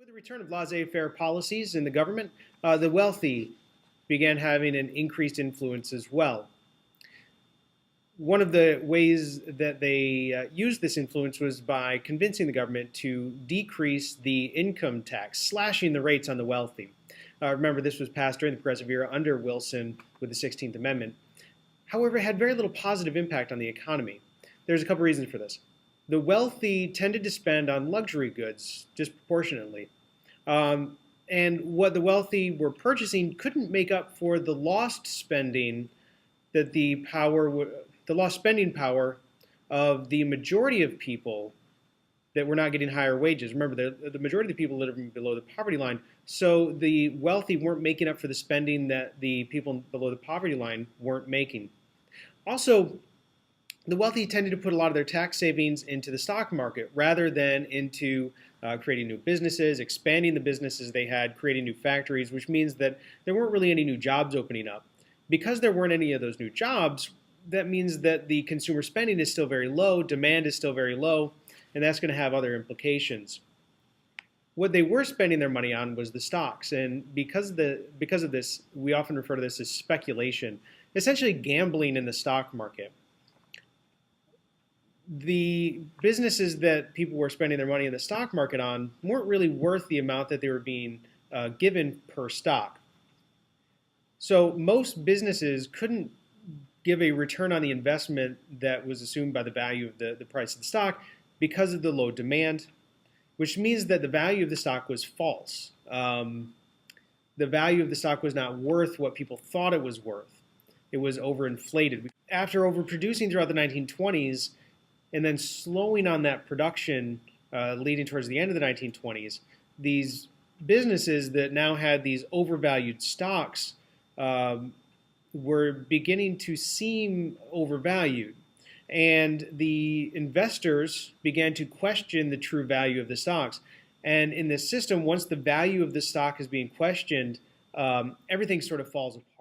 With the return of laissez-faire policies in the government, the wealthy began having an increased influence as well. One of the ways that they used this influence was by convincing the government to decrease the income tax, slashing the rates on the wealthy. Remember, this was passed during the Progressive era under Wilson with the 16th Amendment. However, it had very little positive impact on the economy. There's a couple reasons for this. The wealthy tended to spend on luxury goods disproportionately. And what the wealthy were purchasing couldn't make up for the lost spending that the lost spending power of the majority of people that were not getting higher wages. Remember, the majority of the people living below the poverty line, so the wealthy weren't making up for the spending that the people below the poverty line weren't making. Also, the wealthy tended to put a lot of their tax savings into the stock market rather than into creating new businesses, expanding the businesses they had, creating new factories, which means that there weren't really any new jobs opening up. Because there weren't any of those new jobs, that means that the consumer spending is still very low, demand is still very low, and that's going to have other implications. What they were spending their money on was the stocks, and because of this, we often refer to this as speculation, essentially gambling in the stock market. The businesses that people were spending their money in the stock market on weren't really worth the amount that they were being given per stock. So most businesses couldn't give a return on the investment that was assumed by the value of the price of the stock because of the low demand, which means that the value of the stock was false. The value of the stock was not worth what people thought it was worth. It was overinflated. After overproducing throughout the 1920s, and then slowing on that production leading towards the end of the 1920s, these businesses that now had these overvalued stocks were beginning to seem overvalued. And the investors began to question the true value of the stocks. And in this system, once the value of the stock is being questioned, everything sort of falls apart.